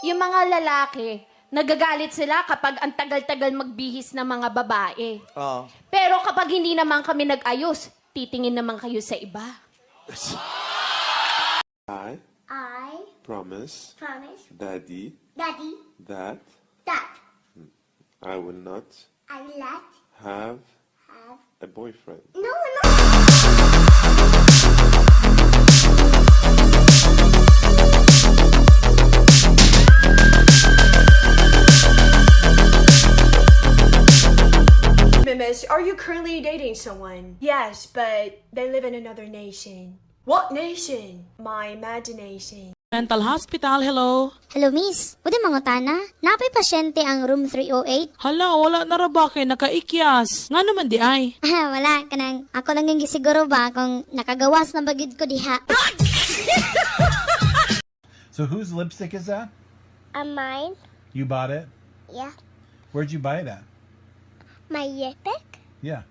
Yung mga lalaki, nagagalit sila kapag ang tagal-tagal magbihis ng mga babae. Oo. Pero kapag hindi naman kami nag-ayos, titingin naman kayo sa iba. I Promise promise Daddy Daddy that that I will not I will not have have a boyfriend. no. Miss, are you currently dating someone? Yes, but they live in another nation. What nation? My imagination. Mental hospital, hello? Hello, miss. Pwede mangutana? Napay pasyente ang room 308? Hala, wala na ra ba kay nakaikyas? Nga naman di ay. Ah, wala. Kanang ako lang yung gisiguro ba kung nakagawas na bagid ko diha. So whose lipstick is that? Mine. You bought it? Yeah. Where'd you buy it at? My lipstick. Yeah.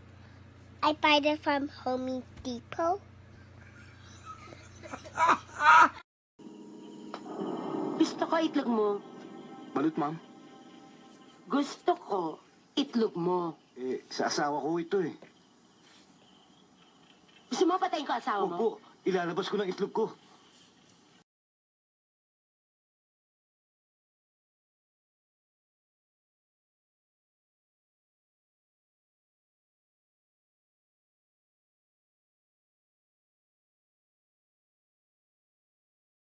I buy it from Home Depot. Gusto ko itlog mo. Balut, ma'am. Gusto ko itlog mo. Sa asawa ko ito eh. Gusto mo patayin ko asawa mo? Opo, ilalabas ko ng itlog ko.